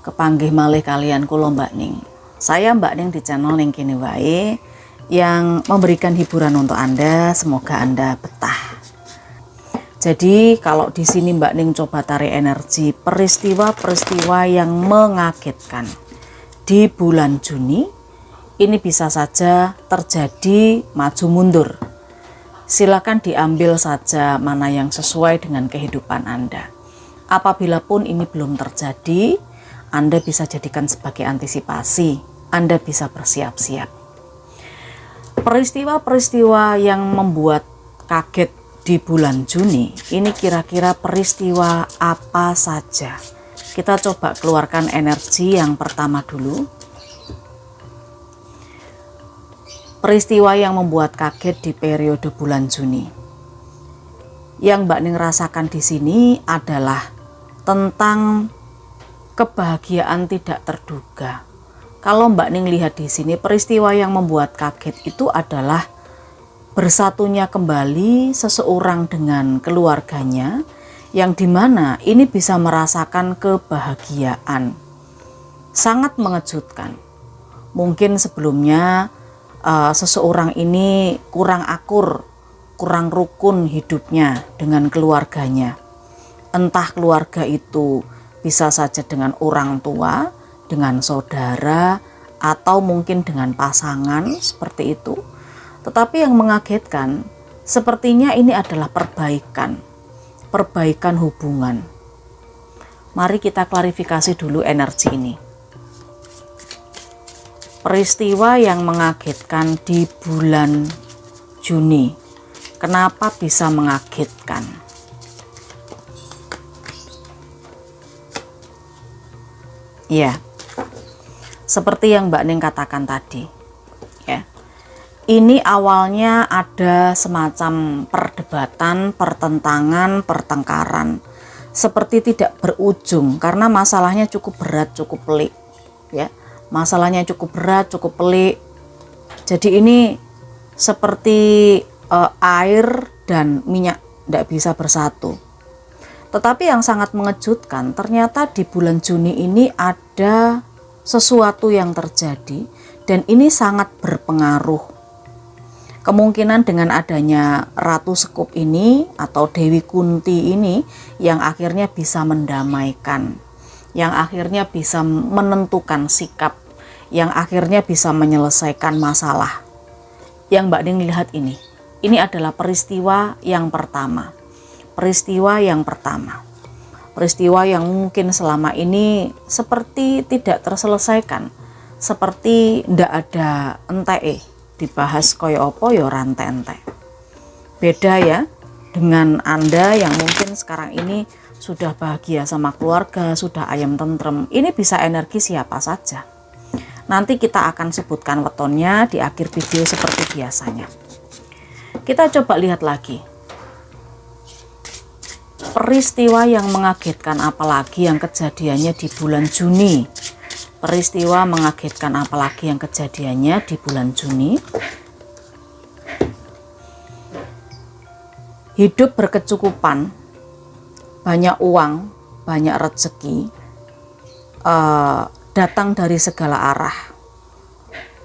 Kepanggih malih kalian kula Mbak Ning. Saya Mbak Ning di channel Ning Kene Wae yang memberikan hiburan untuk Anda, semoga Anda betah. Jadi kalau di sini Mbak Ning coba tarik energi peristiwa-peristiwa yang mengagetkan di bulan Juni, ini bisa saja terjadi maju mundur. Silakan diambil saja mana yang sesuai dengan kehidupan Anda. Apabila pun ini belum terjadi, Anda bisa jadikan sebagai antisipasi. Anda bisa bersiap-siap. Peristiwa-peristiwa yang membuat kaget di bulan Juni, ini kira-kira peristiwa apa saja? Kita coba keluarkan energi yang pertama dulu. Peristiwa yang membuat kaget di periode bulan Juni. Yang Mbak Ning rasakan di sini adalah tentang kebahagiaan tidak terduga. Kalau Mbak Ning lihat di sini, peristiwa yang membuat kaget itu adalah bersatunya kembali seseorang dengan keluarganya, yang dimana ini bisa merasakan kebahagiaan. Sangat mengejutkan. Mungkin sebelumnya seseorang ini kurang akur, kurang rukun hidupnya dengan keluarganya. Entah keluarga itu bisa saja dengan orang tua, dengan saudara, atau mungkin dengan pasangan seperti itu. Tetapi yang mengagetkan, sepertinya ini adalah perbaikan hubungan. Mari kita klarifikasi dulu energi ini. Peristiwa yang mengagetkan di bulan Juni. Kenapa bisa mengagetkan? Ya, seperti yang Mbak Ning katakan tadi, ya. Ini awalnya ada semacam perdebatan, pertentangan, pertengkaran, seperti tidak berujung karena masalahnya cukup berat, cukup pelik, ya. Masalahnya cukup berat, cukup pelik. Jadi ini seperti air dan minyak tidak bisa bersatu. Tetapi yang sangat mengejutkan, ternyata di bulan Juni ini ada sesuatu yang terjadi dan ini sangat berpengaruh. Kemungkinan dengan adanya Ratu Sekub ini atau Dewi Kunti ini yang akhirnya bisa mendamaikan, yang akhirnya bisa menentukan sikap, yang akhirnya bisa menyelesaikan masalah. Yang Mbak Ning lihat ini adalah peristiwa yang pertama. Peristiwa yang mungkin selama ini seperti tidak terselesaikan, seperti ndak ada entek dibahas koyo opo yo rantai-entek. Beda ya dengan Anda yang mungkin sekarang ini sudah bahagia sama keluarga, sudah ayam tentrem. Ini bisa energi siapa saja. Nanti kita akan sebutkan wetonnya di akhir video seperti biasanya. Kita coba lihat lagi. Peristiwa yang mengagetkan apalagi yang kejadiannya di bulan Juni. Peristiwa mengagetkan apalagi yang kejadiannya di bulan Juni. Hidup berkecukupan, banyak uang, banyak rezeki, datang dari segala arah.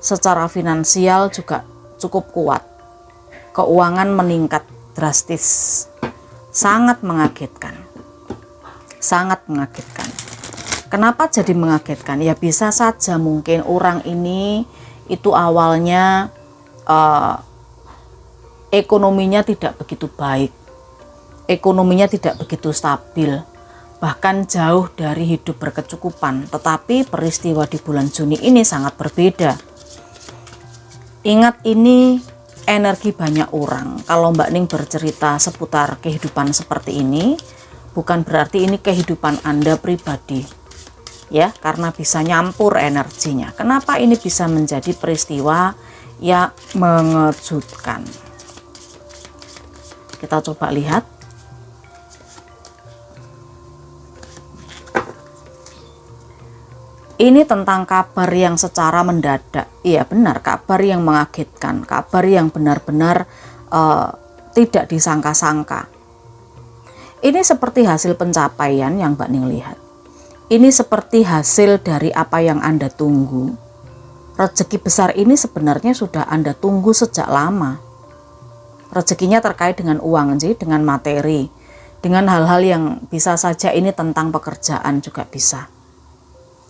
Secara finansial juga cukup kuat. Keuangan meningkat drastis. Sangat mengagetkan. Sangat mengagetkan. Kenapa jadi mengagetkan? Ya bisa saja mungkin orang ini itu awalnya ekonominya tidak begitu baik. Ekonominya tidak begitu stabil. Bahkan jauh dari hidup berkecukupan. Tetapi peristiwa di bulan Juni ini sangat berbeda. Ingat ini energi banyak orang. Kalau Mbak Ning bercerita seputar kehidupan seperti ini, bukan berarti ini kehidupan Anda pribadi, ya, karena bisa nyampur energinya. Kenapa ini bisa menjadi peristiwa yang mengejutkan? Kita coba lihat. Ini tentang kabar yang secara mendadak. Iya benar, kabar yang mengagetkan, kabar yang benar-benar tidak disangka-sangka. Ini seperti hasil pencapaian yang Mbak Ning lihat. ini seperti hasil dari apa yang Anda tunggu. Rezeki besar ini sebenarnya sudah Anda tunggu sejak lama. Rezekinya terkait dengan uang sih, dengan materi, dengan hal-hal yang bisa saja ini tentang pekerjaan juga bisa.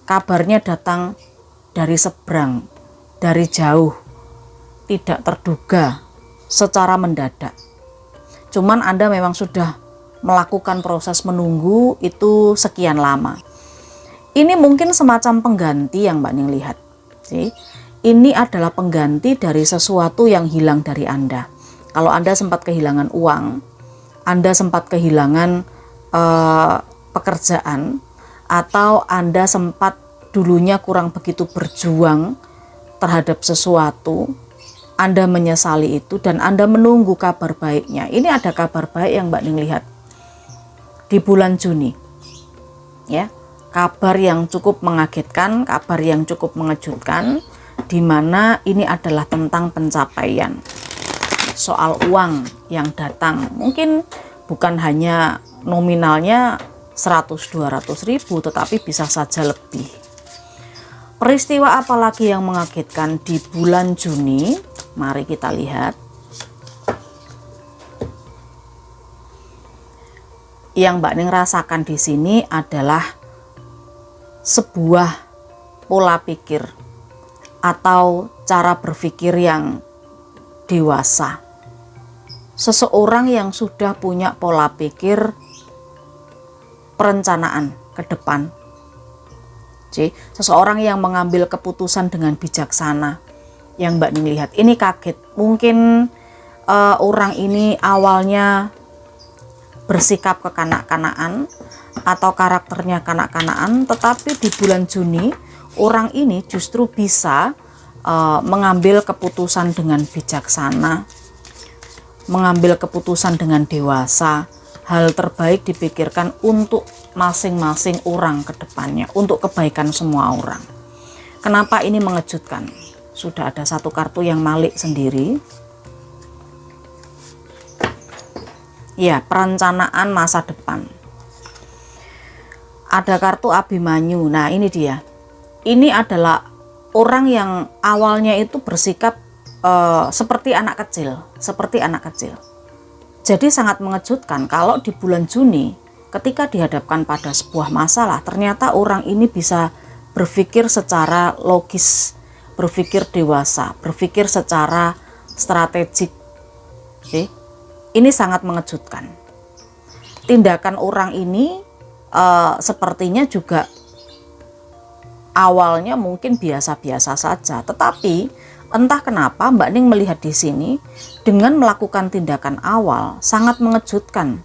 Kabarnya datang dari seberang, dari jauh, tidak terduga, secara mendadak. Cuman Anda memang sudah melakukan proses menunggu itu sekian lama. Ini mungkin semacam pengganti yang Mbak Ning lihat. Ini adalah pengganti dari sesuatu yang hilang dari Anda. Kalau Anda sempat kehilangan uang, Anda sempat kehilangan pekerjaan, atau Anda sempat dulunya kurang begitu berjuang terhadap sesuatu, Anda menyesali itu dan Anda menunggu kabar baiknya. Ini ada kabar baik yang Mbak Ning lihat di bulan Juni, ya. Kabar yang cukup mengagetkan, kabar yang cukup mengejutkan, di mana ini adalah tentang pencapaian. Soal uang yang datang, mungkin bukan hanya nominalnya 100-200 ribu, tetapi bisa saja lebih. Peristiwa apa lagi yang mengagetkan di bulan Juni? Mari kita lihat. Yang Mbak Ning rasakan di sini adalah sebuah pola pikir atau cara berpikir yang dewasa. Seseorang yang sudah punya pola pikir perencanaan ke depan. Seseorang yang mengambil keputusan dengan bijaksana. Yang Mbak Ning lihat ini kaget. Mungkin orang ini awalnya bersikap kekanak-kanakan atau karakternya kanak-kanakan, tetapi di bulan Juni orang ini justru bisa mengambil keputusan dengan bijaksana, mengambil keputusan dengan dewasa. Hal terbaik dipikirkan untuk masing-masing orang ke depannya, untuk kebaikan semua orang. Kenapa ini mengejutkan? Sudah ada satu kartu yang Malik sendiri. Ya, perencanaan masa depan. Ada kartu Abimanyu. Nah, ini dia. Ini adalah orang yang awalnya itu bersikap seperti anak kecil, Jadi sangat mengejutkan kalau di bulan Juni ketika dihadapkan pada sebuah masalah, ternyata orang ini bisa berpikir secara logis, berpikir dewasa, berpikir secara strategik. Ini sangat mengejutkan. Tindakan orang ini sepertinya juga awalnya mungkin biasa-biasa saja, tetapi entah kenapa Mbak Ning melihat di sini dengan melakukan tindakan awal sangat mengejutkan.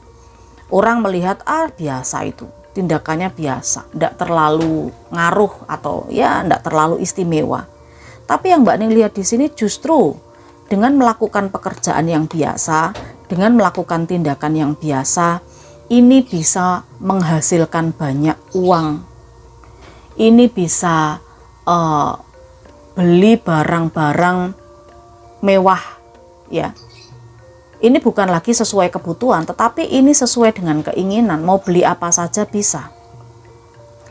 Orang melihat biasa itu, tindakannya biasa, tidak terlalu ngaruh atau ya tidak terlalu istimewa. Tapi yang Mbak Ning lihat di sini justru dengan melakukan pekerjaan yang biasa, dengan melakukan tindakan yang biasa, ini bisa menghasilkan banyak uang. Ini bisa beli barang-barang mewah, ya. Ini bukan lagi sesuai kebutuhan, tetapi ini sesuai dengan keinginan. Mau beli apa saja bisa.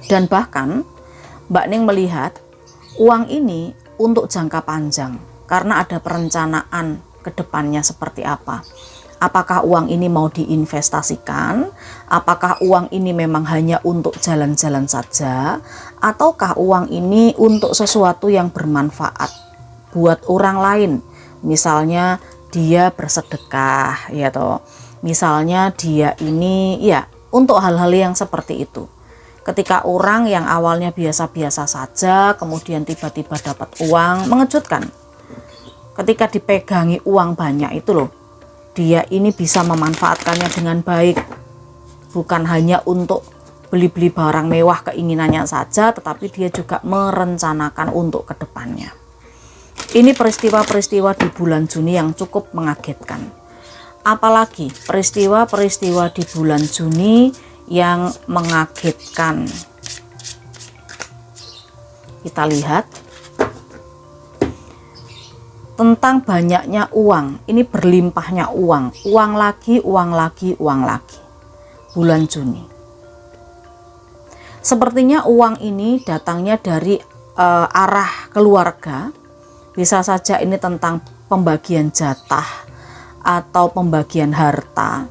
Dan bahkan Mbak Ning melihat uang ini untuk jangka panjang, karena ada perencanaan ke depannya seperti apa. Apakah uang ini mau diinvestasikan? Apakah uang ini memang hanya untuk jalan-jalan saja? Ataukah uang ini untuk sesuatu yang bermanfaat buat orang lain? Misalnya dia bersedekah, ya toh. Misalnya dia ini ya untuk hal-hal yang seperti itu. Ketika orang yang awalnya biasa-biasa saja kemudian tiba-tiba dapat uang, mengejutkan. Ketika dipegangi uang banyak itu loh, dia ini bisa memanfaatkannya dengan baik, bukan hanya untuk beli-beli barang mewah keinginannya saja, tetapi dia juga merencanakan untuk kedepannya. Ini peristiwa-peristiwa di bulan Juni yang cukup mengagetkan. Apalagi peristiwa-peristiwa di bulan Juni yang mengagetkan. Kita lihat tentang banyaknya uang. Ini berlimpahnya uang, uang lagi, uang lagi, uang lagi. Bulan Juni. Sepertinya uang ini datangnya dari arah keluarga. Bisa saja ini tentang pembagian jatah atau pembagian harta.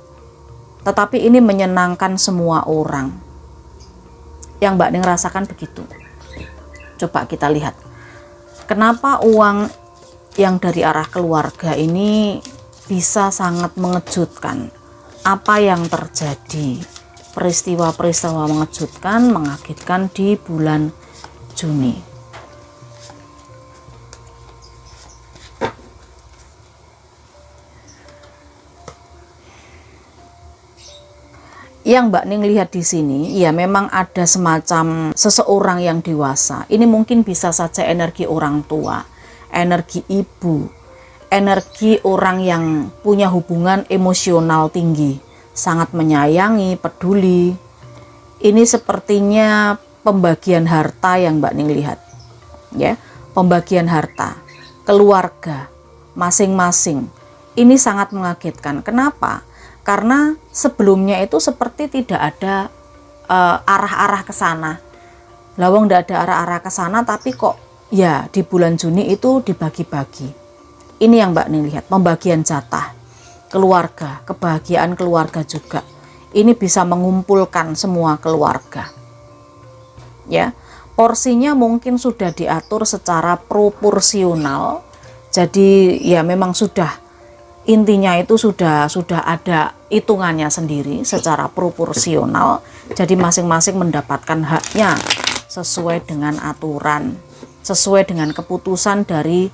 Tetapi ini menyenangkan semua orang. Yang Mbak Ning rasakan begitu. Coba kita lihat. Kenapa uang yang dari arah keluarga ini bisa sangat mengejutkan? Apa yang terjadi? Peristiwa-peristiwa mengejutkan, mengagetkan di bulan Juni. Yang Mbak Ning lihat di sini, ya memang ada semacam seseorang yang dewasa. Ini mungkin bisa saja energi orang tua, energi ibu, energi orang yang punya hubungan emosional tinggi, sangat menyayangi, peduli. Ini sepertinya pembagian harta yang Mbak Ning lihat, ya, pembagian harta, keluarga, masing-masing. Ini sangat mengagetkan. Kenapa? Karena sebelumnya itu seperti tidak ada arah-arah ke sana. Lawang tidak ada arah-arah ke sana, tapi kok ya di bulan Juni itu dibagi-bagi. Ini yang Mbak Ning lihat, pembagian jatah, keluarga, kebahagiaan keluarga juga. Ini bisa mengumpulkan semua keluarga. Ya, porsinya mungkin sudah diatur secara proporsional. Jadi ya memang sudah, intinya itu sudah ada hitungannya sendiri secara proporsional. Jadi masing-masing mendapatkan haknya sesuai dengan aturan, sesuai dengan keputusan dari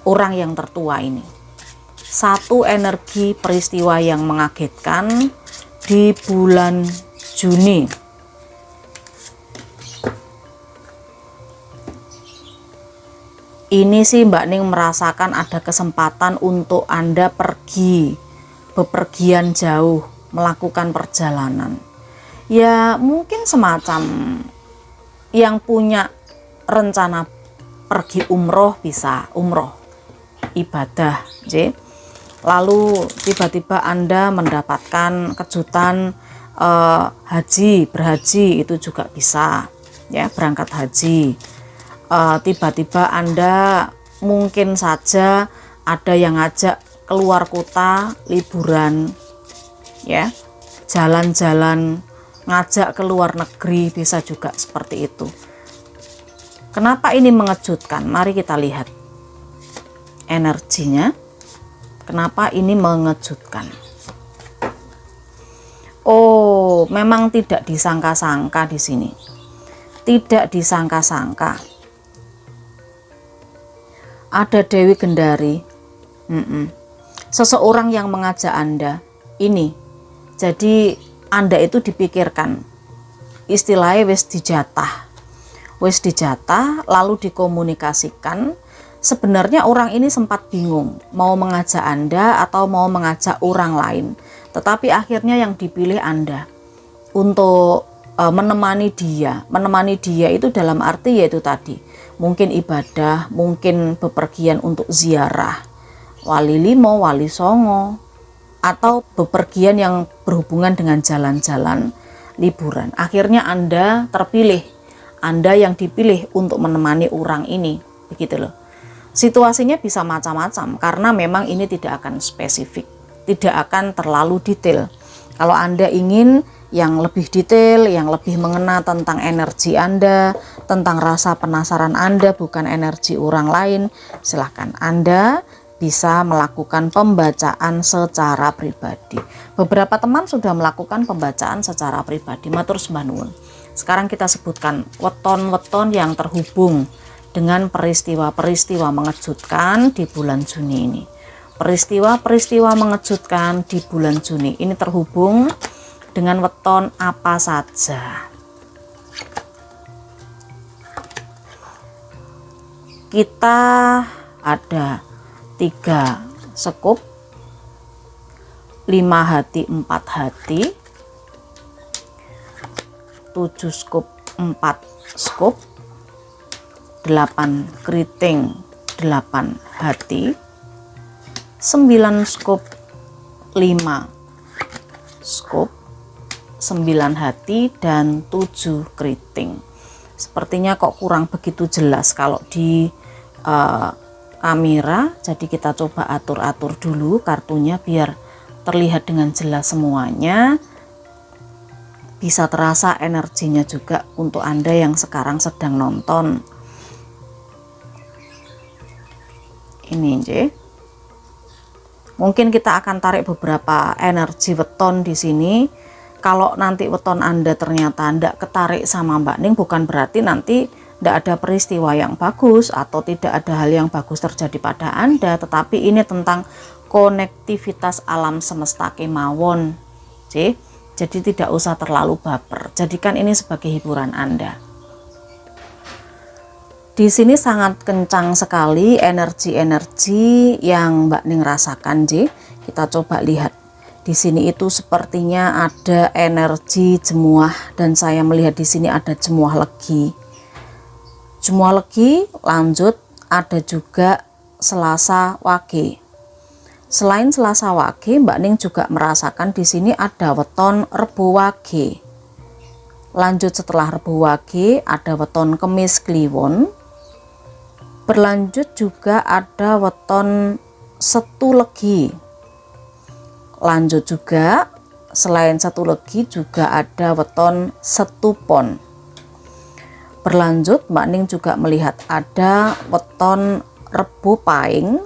orang yang tertua ini. Satu energi peristiwa yang mengagetkan di bulan Juni. Ini sih Mbak Ning merasakan ada kesempatan untuk Anda pergi, bepergian jauh, melakukan perjalanan. Ya mungkin semacam yang punya rencana pergi umroh, bisa umroh, ibadah. Lalu tiba-tiba Anda mendapatkan kejutan haji, berhaji, itu juga bisa, ya, berangkat haji. Tiba-tiba Anda mungkin saja ada yang ngajak keluar kota liburan, ya, jalan-jalan, ngajak ke luar negeri, bisa juga seperti itu. Kenapa ini mengejutkan? Mari kita lihat energinya. Kenapa ini mengejutkan? Oh, memang tidak disangka-sangka di sini. Tidak disangka-sangka. Ada Dewi Gendari, seseorang yang mengajak Anda ini. Jadi Anda itu dipikirkan, istilahnya wis dijatah, lalu dikomunikasikan. Sebenarnya orang ini sempat bingung mau mengajak Anda atau mau mengajak orang lain, tetapi akhirnya yang dipilih Anda untuk menemani dia. Menemani dia itu dalam arti yaitu tadi, mungkin ibadah, mungkin bepergian untuk ziarah, wali limo, wali songo, atau bepergian yang berhubungan dengan jalan-jalan liburan. Akhirnya Anda terpilih, Anda yang dipilih untuk menemani orang ini, begitu loh. Situasinya bisa macam-macam karena memang ini tidak akan spesifik, tidak akan terlalu detail. Kalau Anda ingin yang lebih detail, yang lebih mengena tentang energi Anda, tentang rasa penasaran Anda, bukan energi orang lain, silahkan Anda bisa melakukan pembacaan secara pribadi. Beberapa teman sudah melakukan pembacaan secara pribadi, matur sembah nuwun. Sekarang kita sebutkan weton-weton yang terhubung dengan peristiwa-peristiwa mengejutkan di bulan Juni ini. Peristiwa-peristiwa mengejutkan di bulan Juni ini terhubung dengan weton apa saja. Kita ada 3 sekup, 5 hati 4 hati, 7 sekup 4 sekup, 8 keriting 8 hati, 9 sekup 5 sekup, 9 hati, dan 7 keriting. Sepertinya kok kurang begitu jelas kalau di kamera, jadi kita coba atur-atur dulu kartunya biar terlihat dengan jelas semuanya. Bisa terasa energinya juga untuk Anda yang sekarang sedang nonton. Ini mungkin kita akan tarik beberapa energi weton di sini. Kalau nanti weton Anda ternyata tidak ketarik sama Mbak Ning, bukan berarti nanti tidak ada peristiwa yang bagus atau tidak ada hal yang bagus terjadi pada Anda, tetapi ini tentang konektivitas alam semesta kemawon. Jadi tidak usah terlalu baper, jadikan ini sebagai hiburan Anda. Di sini sangat kencang sekali energi-energi yang Mbak Ning rasakan, Kita coba lihat. Di sini itu sepertinya ada energi jemuah, dan saya melihat di sini ada jemuah legi. Jemuah legi, lanjut ada juga Selasa Wage. Selain Selasa Wage, Mbak Ning juga merasakan di sini ada weton Rebo Wage. Lanjut setelah Rebo Wage ada weton Kemis Kliwon. Berlanjut juga ada weton Setu Legi. Lanjut juga selain Setu Legi juga ada weton Setu Pon. Berlanjut Mbak Ning juga melihat ada weton Rebo Pahing.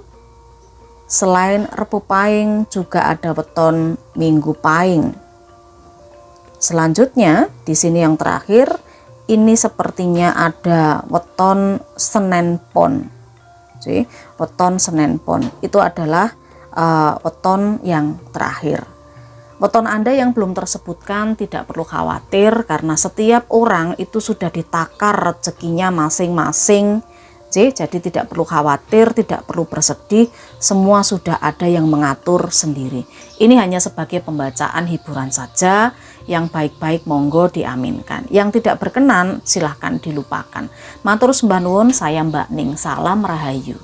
Selain Rebo Pahing juga ada weton Minggu Pahing. Selanjutnya di sini yang terakhir ini sepertinya ada weton Senen Pon. Weton Senen Pon itu adalah weton yang terakhir. Weton Anda yang belum tersebutkan tidak perlu khawatir, karena setiap orang itu sudah ditakar rezekinya masing-masing. Jadi tidak perlu khawatir, tidak perlu bersedih, semua sudah ada yang mengatur sendiri. Ini hanya sebagai pembacaan hiburan saja, yang baik-baik monggo diaminkan. Yang tidak berkenan silahkan dilupakan. Matur sembah nuwun, saya Mbak Ning, salam rahayu.